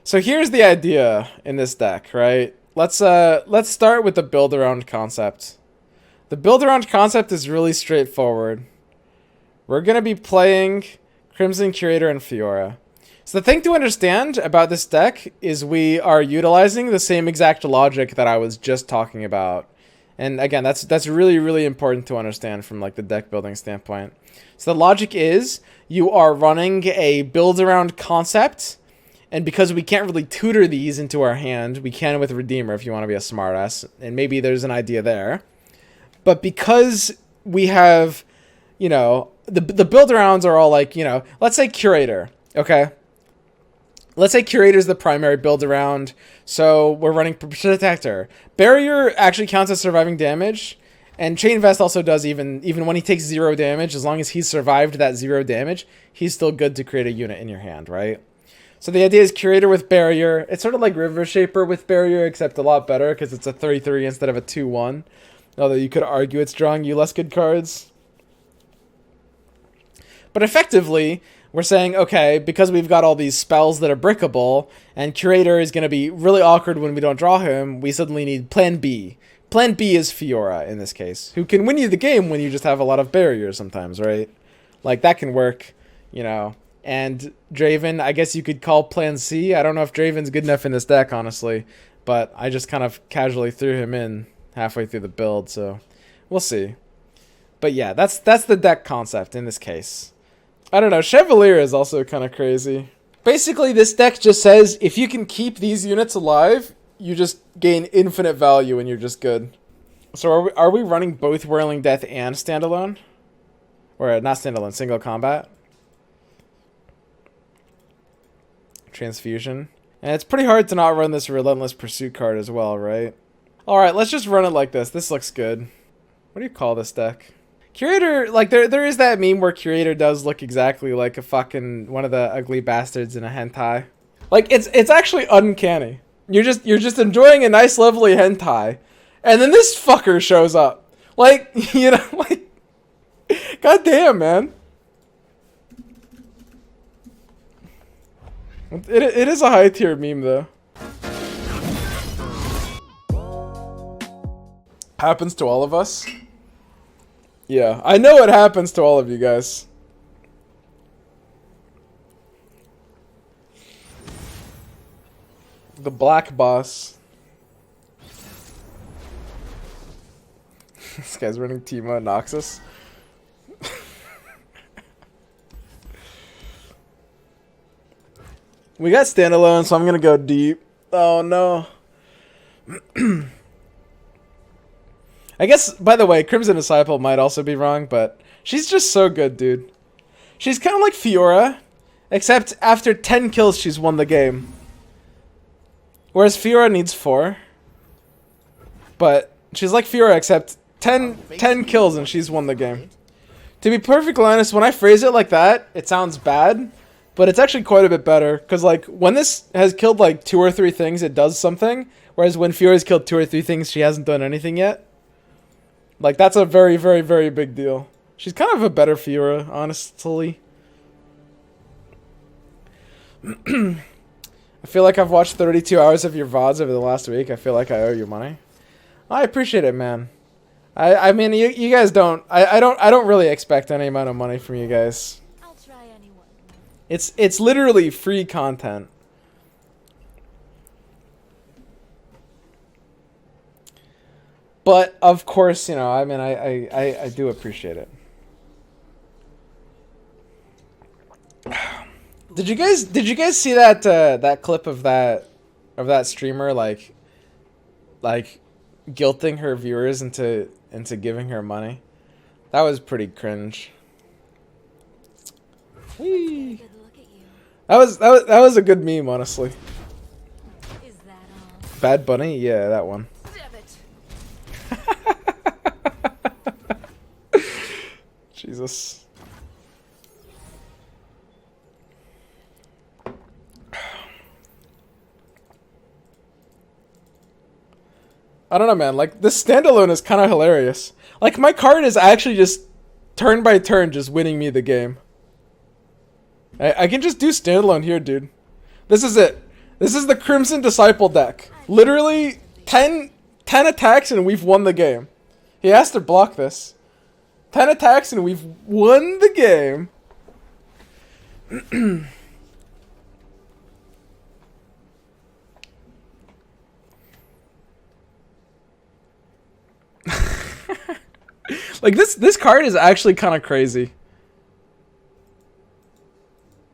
So here's the idea in this deck, right? Let's start with the build around concept. The build around concept is really straightforward. We're gonna be playing Crimson Curator and Fiora. So the thing to understand about this deck is we are utilizing the same exact logic that I was just talking about. And again, that's really, really important to understand from like the deck building standpoint. So the logic is you are running a build around concept, and because we can't really tutor these into our hand, we can with Redeemer if you want to be a smartass, and maybe there's an idea there. But because we have, you know, the build arounds are all like, you know, let's say Curator, okay? Let's say Curator is the primary build around, so we're running Protector. Barrier actually counts as surviving damage, and Chain Vest also does even when he takes 0 damage, as long as he's survived that 0 damage, he's still good to create a unit in your hand, right? So the idea is Curator with Barrier. It's sort of like River Shaper with Barrier, except a lot better, because it's a 3/3 instead of a 2/1. Although you could argue it's drawing you less good cards. But effectively, we're saying, okay, because we've got all these spells that are brickable, and Curator is going to be really awkward when we don't draw him, we suddenly need Plan B. Plan B is Fiora, in this case, who can win you the game when you just have a lot of barriers sometimes, right? Like, that can work, you know. And Draven, I guess you could call Plan C. I don't know if Draven's good enough in this deck, honestly, but I just kind of casually threw him in halfway through the build, so we'll see. But yeah, that's the deck concept in this case. I don't know, Chevalier is also kind of crazy. Basically, this deck just says, if you can keep these units alive, you just gain infinite value and you're just good. So are we running both Whirling Death and Standalone? Or not Standalone, Single Combat? Transfusion. And it's pretty hard to not run this Relentless Pursuit card as well, right? Alright, let's just run it like this. This looks good. What do you call this deck? Curator, like, there is that meme where Curator does look exactly like a fucking one of the ugly bastards in a hentai. Like, it's actually uncanny. You're just enjoying a nice, lovely hentai, and then this fucker shows up. Like, you know, like, goddamn, man. It is a high tier meme though. Happens to all of us. Yeah, I know it happens to all of you guys. The Black Boss. This guy's running Timo and Noxus. We got Standalone, so I'm gonna go deep. Oh no. I guess, by the way, Crimson Disciple might also be wrong, but she's just so good, dude. She's kind of like Fiora, except after 10 kills, she's won the game. Whereas Fiora needs 4. But she's like Fiora, except 10 kills and she's won the game. To be perfectly honest, when I phrase it like that, it sounds bad, but it's actually quite a bit better. Because, like, when this has killed, like, 2 or 3 things, it does something. Whereas when Fiora's killed 2 or 3 things, she hasn't done anything yet. Like, that's a very, very, very big deal. She's kind of a better Fiora, honestly. I feel like I've watched 32 hours of your VODs over the last week. I feel like I owe you money. I appreciate it, man. I mean, you guys don't... I don't really expect any amount of money from you guys. I'll try anyone. It's literally free content. But of course, you know, I mean, I do appreciate it. Did you guys see that that clip of that streamer like guilting her viewers into giving her money? That was pretty cringe. Whee. That was a good meme, honestly. Is that all? Bad Bunny, yeah, that one. Jesus. I don't know, man. Like, this Standalone is kind of hilarious. Like, my card is actually just turn by turn just winning me the game. I can just do Standalone here, dude. This is it. This is the Crimson Disciple deck. Literally 10 attacks and we've won the game. He has to block this. 10 attacks and we've won the game. Like this card is actually kind of crazy.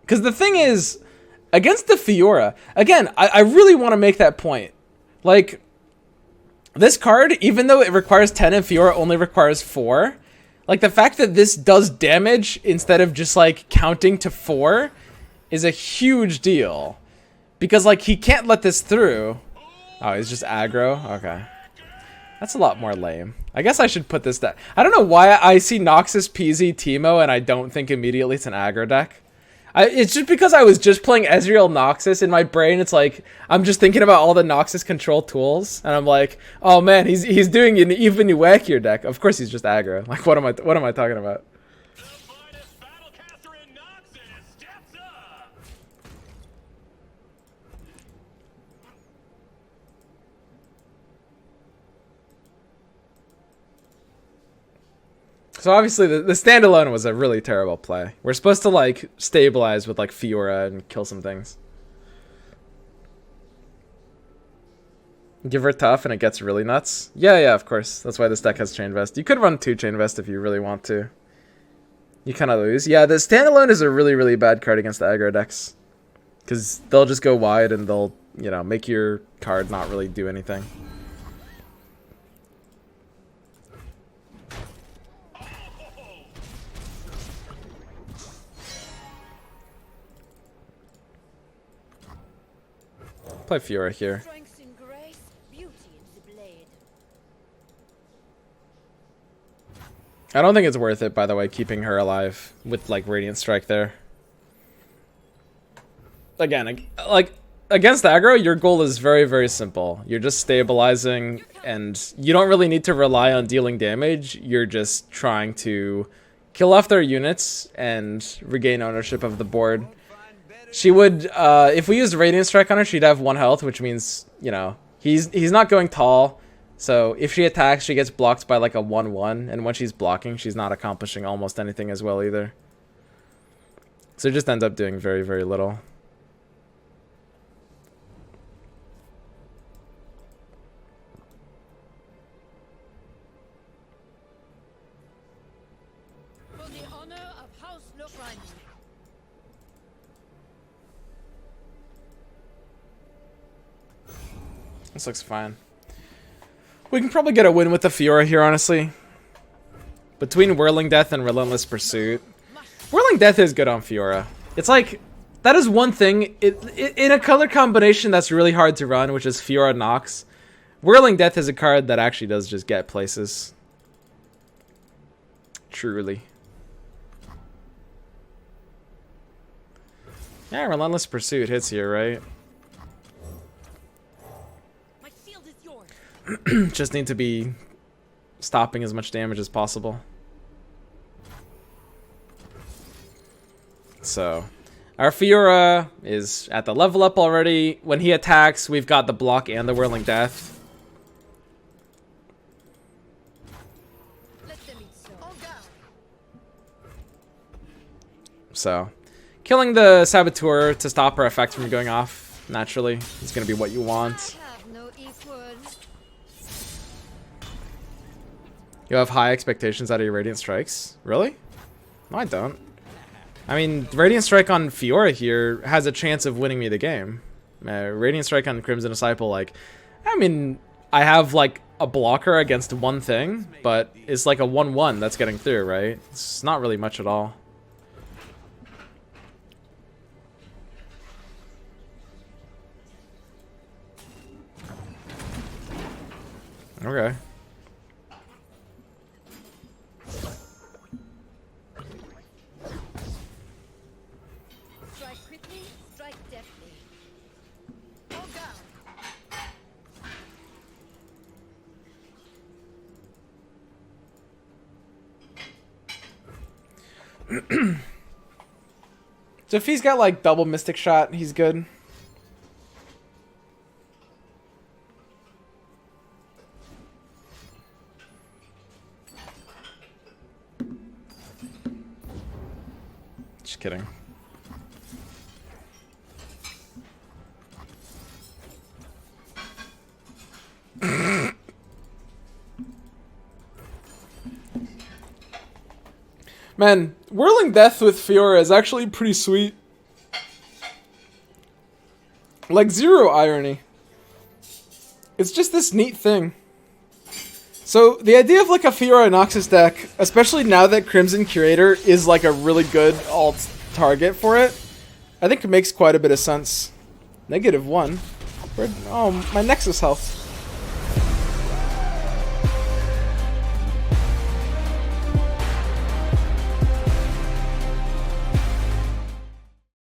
Because the thing is, against the Fiora, again, I really want to make that point. Like, this card, even though it requires 10 and Fiora only requires 4, like the fact that this does damage instead of just like counting to 4 is a huge deal. Because like he can't let this through. Oh, he's just aggro? Okay. That's a lot more lame. I guess I should put this down. I don't know why I see Noxus, PZ, Teemo, and I don't think immediately it's an aggro deck. It's just because I was just playing Ezreal Noxus. In my brain, it's like, I'm just thinking about all the Noxus control tools, and I'm like, oh man, he's doing an even wackier deck. Of course he's just aggro. Like, what am I talking about? So obviously the standalone was a really terrible play. We're supposed to like stabilize with like Fiora and kill some things. Give her tough and it gets really nuts. Yeah, of course. That's why this deck has Chain Vest. You could run 2 Chain Vest if you really want to. You kind of lose. Yeah, the standalone is a really, really bad card against the aggro decks. Because they'll just go wide and they'll, you know, make your card not really do anything. Play Fiora here. I don't think it's worth it, by the way, keeping her alive with like Radiant Strike there. Again, like against aggro, your goal is very, very simple. You're just stabilizing and you don't really need to rely on dealing damage. You're just trying to kill off their units and regain ownership of the board. She would, if we used Radiant Strike on her, she'd have 1 health, which means, you know, he's not going tall. So if she attacks, she gets blocked by like a 1-1. And when she's blocking, she's not accomplishing almost anything as well either. So it just ends up doing very, very little. For the honor of House Lorraine. This looks fine. We can probably get a win with the Fiora here, honestly. Between Whirling Death and Relentless Pursuit. Whirling Death is good on Fiora. It's like, that is one thing, in a color combination that's really hard to run, which is Fiora Nox. Whirling Death is a card that actually does just get places. Truly. Yeah, Relentless Pursuit hits here, right? Just need to be stopping as much damage as possible. So, our Fiora is at the level up already. When he attacks, we've got the block and the Whirling Death. So, killing the Saboteur to stop her effect from going off, naturally, is going to be what you want. You have high expectations out of your Radiant Strikes? Really? No, I don't. I mean, Radiant Strike on Fiora here has a chance of winning me the game. Radiant Strike on Crimson Disciple, like, I mean, I have, like, a blocker against one thing, but it's like a 1-1 that's getting through, right? It's not really much at all. Okay. So if he's got like double Mystic Shot, he's good. Just kidding. Man, Whirling Death with Fiora is actually pretty sweet. Like, zero irony. It's just this neat thing. So, the idea of like a Fiora Noxus deck, especially now that Crimson Curator is like a really good alt target for it, I think it makes quite a bit of sense. -1. Oh, my Nexus health.